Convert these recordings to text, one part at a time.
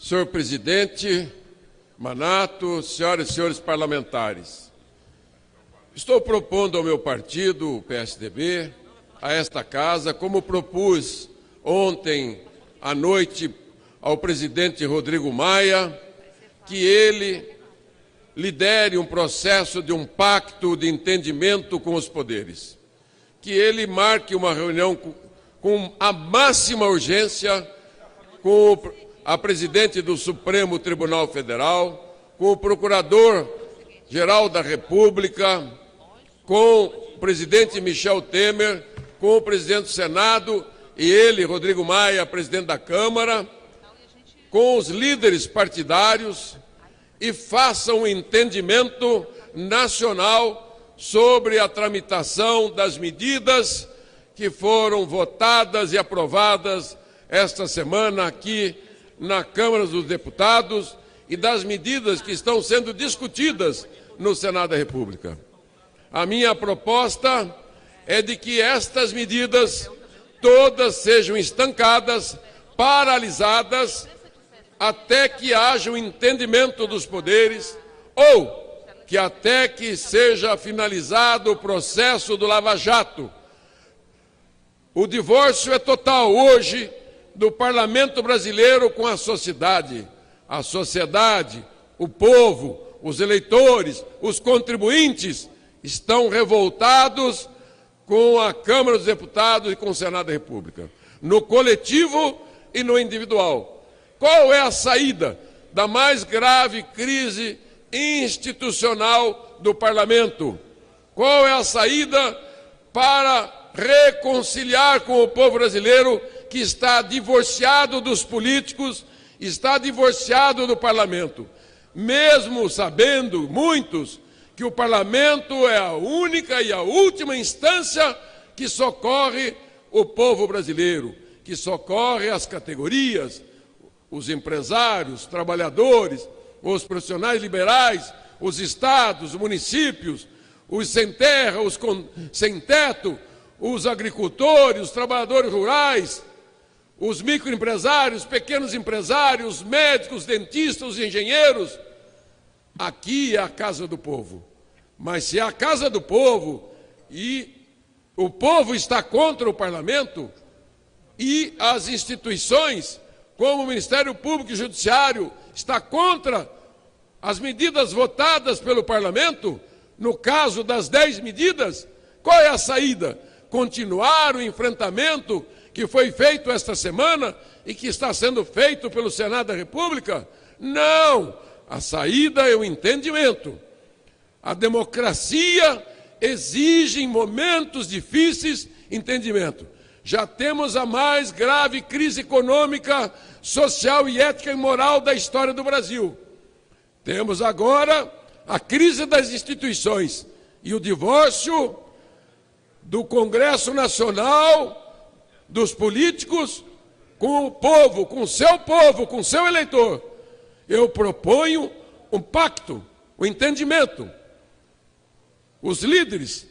Senhor presidente Manato, senhoras e senhores parlamentares, estou propondo ao meu partido, o PSDB, a esta casa, como propus ontem à noite ao presidente Rodrigo Maia, que ele lidere um processo de um pacto de entendimento com os poderes, que ele marque uma reunião com a máxima urgência com a presidente do Supremo Tribunal Federal, com o Procurador-Geral da República, com o presidente Michel Temer, com o presidente do Senado e ele, Rodrigo Maia, presidente da Câmara, com os líderes partidários e façam um entendimento nacional sobre a tramitação das medidas que foram votadas e aprovadas esta semana aqui na Câmara dos Deputados e das medidas que estão sendo discutidas no Senado da República. A minha proposta é de que estas medidas todas sejam estancadas, paralisadas, até que haja um entendimento dos poderes ou que até que seja finalizado o processo do Lava Jato. O divórcio é total hoje do parlamento brasileiro com a sociedade, o povo, os eleitores, os contribuintes estão revoltados com a Câmara dos Deputados e com o Senado da República, no coletivo e no individual. Qual é a saída da mais grave crise institucional do parlamento? Qual é a saída para reconciliar com o povo brasileiro que está divorciado dos políticos, está divorciado do parlamento, mesmo sabendo muitos que o parlamento é a única e a última instância que socorre o povo brasileiro, que socorre as categorias, os empresários, os trabalhadores, os profissionais liberais, os estados, os municípios, os sem terra, os sem teto, os agricultores, os trabalhadores rurais, os microempresários, pequenos empresários, médicos, dentistas, engenheiros. Aqui é a casa do povo. Mas se é a casa do povo e o povo está contra o parlamento e as instituições, como o Ministério Público e Judiciário, está contra as medidas votadas pelo parlamento, no caso das 10 medidas, qual é a saída? Continuar o enfrentamento que foi feito esta semana e que está sendo feito pelo Senado da República? Não! A saída é o entendimento. A democracia exige, em momentos difíceis, entendimento. Já temos a mais grave crise econômica, social e ética e moral da história do Brasil. Temos agora a crise das instituições e o divórcio do Congresso Nacional, dos políticos, com o povo, com o seu eleitor. Eu proponho um pacto, um entendimento. Os líderes,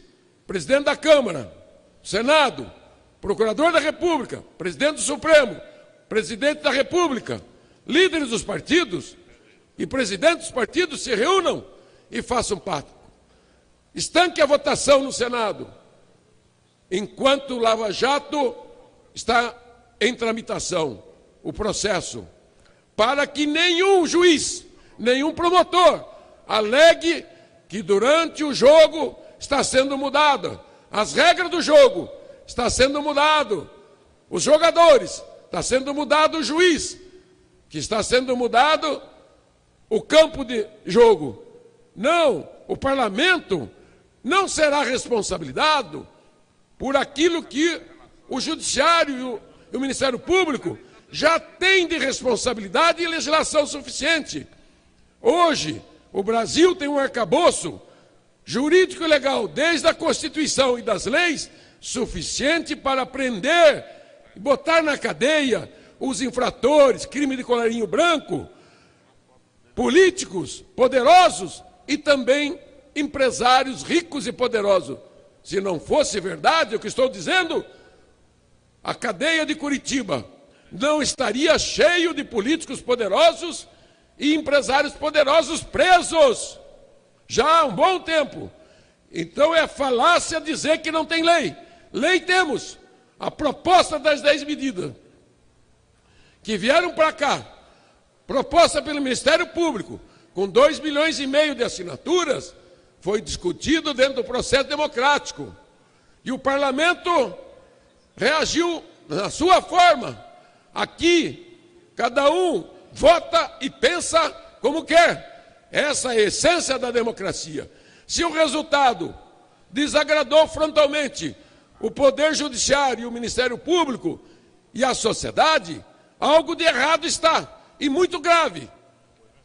presidente da Câmara, Senado, Procurador da República, presidente do Supremo, presidente da República, líderes dos partidos e presidentes dos partidos se reúnam e façam um pacto. Estanque a votação no Senado, enquanto o Lava Jato está em tramitação, o processo, para que nenhum juiz, nenhum promotor alegue que durante o jogo está sendo mudada, as regras do jogo está sendo mudado, os jogadores, está sendo mudado o juiz, que está sendo mudado o campo de jogo. Não, o parlamento não será responsabilizado por aquilo que o Judiciário e o Ministério Público já têm de responsabilidade e legislação suficiente. Hoje, o Brasil tem um arcabouço jurídico e legal, desde a Constituição e das leis, suficiente para prender e botar na cadeia os infratores, crime de colarinho branco, políticos poderosos e também empresários ricos e poderosos. Se não fosse verdade o que estou dizendo, a cadeia de Curitiba não estaria cheio de políticos poderosos e empresários poderosos presos já há um bom tempo. Então é falácia dizer que não tem lei. Lei temos. A proposta das 10 medidas que vieram para cá, proposta pelo Ministério Público, com 2,5 milhões de assinaturas, foi discutido dentro do processo democrático. E o parlamento reagiu na sua forma. Aqui, cada um vota e pensa como quer. Essa é a essência da democracia. Se o resultado desagradou frontalmente o Poder Judiciário e o Ministério Público e a sociedade, algo de errado está, e muito grave.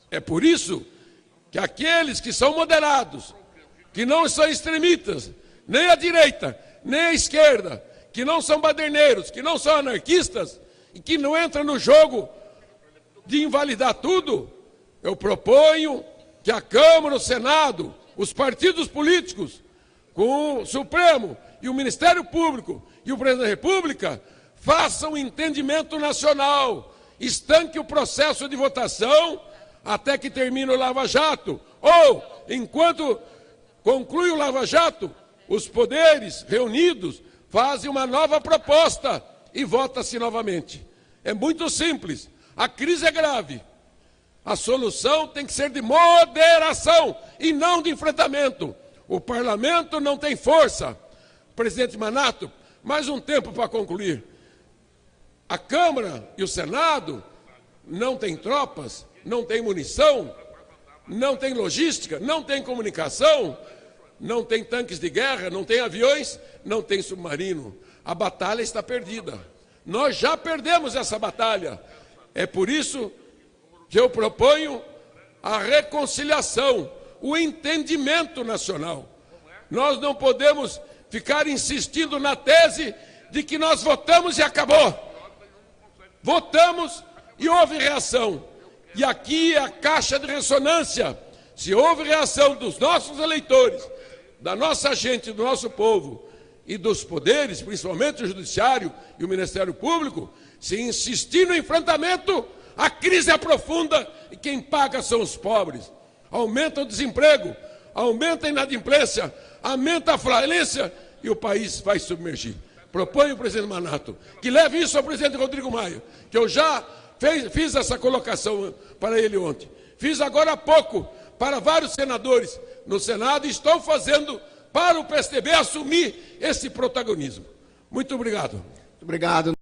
É por isso que aqueles que são moderados, que não são extremistas, nem a direita, nem a esquerda, que não são baderneiros, que não são anarquistas, e que não entram no jogo de invalidar tudo, eu proponho que a Câmara, o Senado, os partidos políticos, com o Supremo e o Ministério Público e o Presidente da República, façam um entendimento nacional, estanque o processo de votação até que termine o Lava Jato, ou, enquanto conclui o Lava Jato, os poderes reunidos fazem uma nova proposta e vota-se novamente. É muito simples. A crise é grave. A solução tem que ser de moderação e não de enfrentamento. O parlamento não tem força. Presidente Manato, mais um tempo para concluir. A Câmara e o Senado não têm tropas, não têm munição, não têm logística, não têm comunicação, não têm tanques de guerra, não têm aviões, não têm submarino. A batalha está perdida. Nós já perdemos essa batalha. É por isso que eu proponho a reconciliação, o entendimento nacional. Nós não podemos ficar insistindo na tese de que nós votamos e acabou. Votamos e houve reação. E aqui é a caixa de ressonância. Se houve reação dos nossos eleitores, da nossa gente, do nosso povo e dos poderes, principalmente o Judiciário e o Ministério Público, se insistir no enfrentamento, a crise aprofunda e quem paga são os pobres. Aumenta o desemprego, aumenta a inadimplência, aumenta a falência e o país vai submergir. Proponho, presidente Manato, que leve isso ao presidente Rodrigo Maia, que eu já fiz essa colocação para ele ontem. Fiz agora há pouco para vários senadores no Senado e estou fazendo para o PSDB assumir esse protagonismo. Muito obrigado. Muito obrigado.